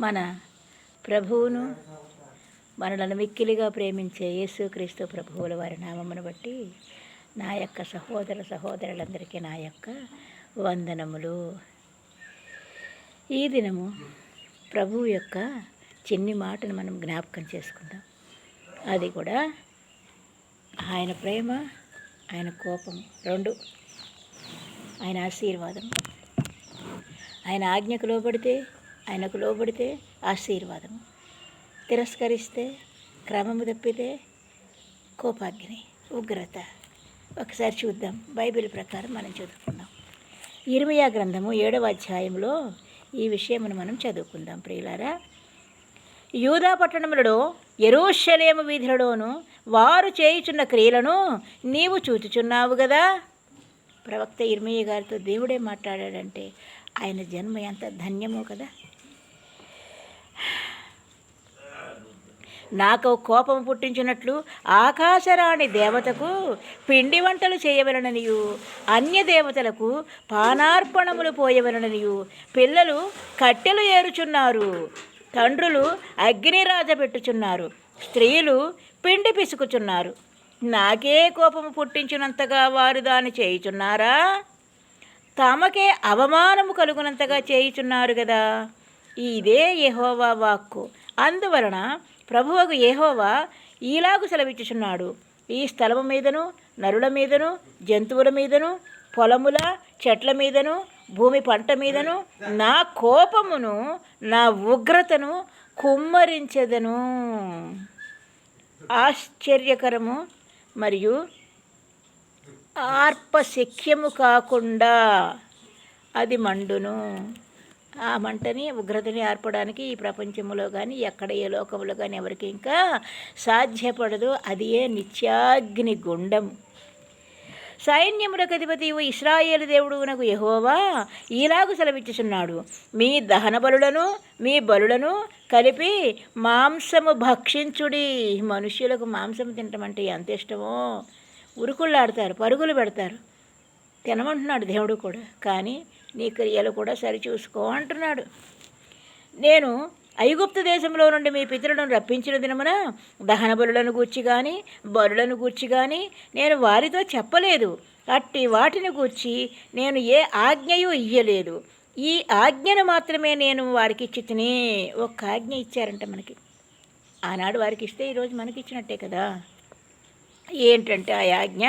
మన ప్రభువును మనలను మిక్కిలిగా ప్రేమించే యేసుక్రీస్తు ప్రభువుల వారి నామమును బట్టి నా యొక్క సహోదరులందరికీ నా యొక్క వందనములు. ఈ దినము ప్రభువు యొక్క చిన్ని మాటను మనం జ్ఞాపకం చేసుకుందాం. అది కూడా ఆయన ప్రేమ, ఆయన కోపం రెండు, ఆయన ఆశీర్వాదం. ఆయన ఆజ్ఞకు లోబడితే ఆశీర్వాదము, తిరస్కరిస్తే, క్రమము తప్పితే కోపాగ్ని, ఉగ్రత. ఒకసారి చూద్దాం. బైబిల్ ప్రకారం మనం చదువుకుందాం. ఇర్మీయా గ్రంథము 7వ అధ్యాయంలో ఈ విషయమును మనం చదువుకుందాం. ప్రియులారా, యూదా పట్టణములలో యెరూషలేము వీధులలోను వారు చేయుచున్న క్రియలను నీవు చూచుచున్నావు కదా. ప్రవక్త ఇర్మీయా గారితో దేవుడే మాట్లాడాడంటే ఆయన జన్మ ఎంత ధన్యమో కదా. నాకు కోపం పుట్టించినట్లు ఆకాశరాణి దేవతకు పిండి వంటలు చేయవలననియు, అన్య దేవతలకు పానార్పణములు పోయవలననియు పిల్లలు కట్టెలు ఏరుచున్నారు, తండ్రులు అగ్ని రాజబెట్టుచున్నారు, స్త్రీలు పిండి పిసుకుచున్నారు. నాకే కోపము పుట్టించినంతగా వారు దాన్ని చేయుచున్నారా? తమకే అవమానము కలుగునంతగా చేయుచున్నారు కదా. ఇదే యెహోవా వాక్కు. అందువలన ప్రభువగు యెహోవా ఈలాగు సెలవిచ్చుచున్నాడు, ఈ స్థలము మీదను, నరుల మీదను, జంతువుల మీదను, పొలముల చెట్ల మీదను, భూమి పంట మీదను నా కోపమును, నా ఉగ్రతను కుమ్మరించెదను. ఆశ్చర్యకరము మరియు ఆర్పశక్యము కాకుండా అది మండును. ఆ మంటని, ఉగ్రతని ఆర్పడానికి ఈ ప్రపంచంలో కానీ ఎక్కడ ఏ లోకంలో కానీ ఎవరికి ఇంకా సాధ్యపడదు. అది ఏ నిత్యాగ్ని గుండం. సైన్యములకు అధిపతియు ఇశ్రాయేలు దేవుడునకు యెహోవా ఈలాగు సెలవిచ్చుచున్నాడు, మీ దహన బలులను, మీ బలులను కలిపి మాంసము భక్షించుడి. మనుష్యులకు మాంసం తినటమంటే ఎంత ఇష్టమో. ఉరుకుళ్ళాడతారు, పరుగులు పెడతారు. తినమంటున్నాడు దేవుడు కూడా. కానీ నీ క్రియలు కూడా సరిచూసుకో అంటున్నాడు. నేను ఐగుప్తు దేశంలో నుండి మీ పితరులను రప్పించిన దినమున దహన బలులను గూర్చి కానీ బలులను గూర్చి కానీ నేను వారితో చెప్పలేదు. అట్టి వాటిని గూర్చి నేను ఏ ఆజ్ఞయు ఇయ్యలేదు. ఈ ఆజ్ఞను మాత్రమే నేను వారికి ఇచ్చి తిని. ఒక్క ఆజ్ఞ ఇచ్చారంట మనకి. ఆనాడు వారికి ఇస్తే ఈరోజు మనకి ఇచ్చినట్టే కదా. ఏంటంటే ఆ ఆజ్ఞ,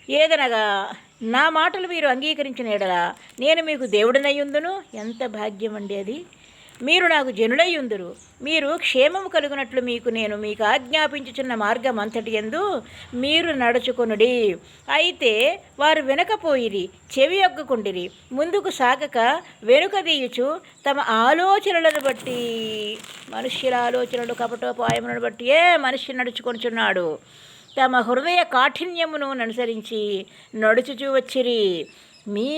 ఏదనగా నా మాటలు మీరు అంగీకరించిన ఎడల నేను మీకు దేవుడినయ్యుందును. ఎంత భాగ్యం అండి అది. మీరు నాకు జనులయ్యుందురు. మీరు క్షేమము కలుగునట్లు నేను మీకు ఆజ్ఞాపించుచున్న మార్గం అంతటి యందు మీరు నడుచుకొనుడి. అయితే వారు వినకపోయిరి, చెవి యొగ్గకుండిరి, ముందుకు సాగక వెనుక దీయుచు తమ ఆలోచనలను బట్టి, మనుష్యుల ఆలోచనలు కపటోపాయములను బట్టి మనిషి నడుచుకొనుచున్నాడు. తమ హృదయ కాఠిన్యమును అనుసరించి నడుచుచూ వచ్చిరి. మీ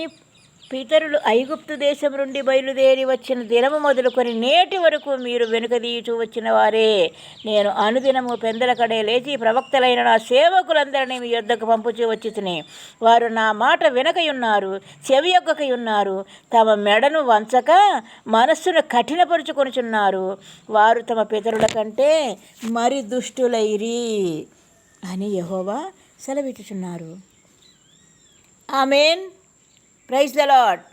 పితరులు ఐగుప్తు దేశం నుండి బయలుదేరి వచ్చిన దినము మొదలుకొని నేటి వరకు మీరు వెనుకదీయుచూ వచ్చిన వారే. నేను అనుదినము పెందలకడే లేచి ప్రవక్తలైన నా సేవకులందరినీ మీ యొద్దకు పంపుచూ వచ్చి తిని, వారు నా మాట వెనకయున్నారు, చెవి యొగ్గకయున్నారు, తమ మెడను వంచక మనస్సును కఠినపరుచుకొనుచున్నారు. వారు తమ పితరుల కంటే మరి దుష్టులైరి అని యెహోవా సెలవిచ్చుచున్నారు. ఆమేన్. Praise the lord.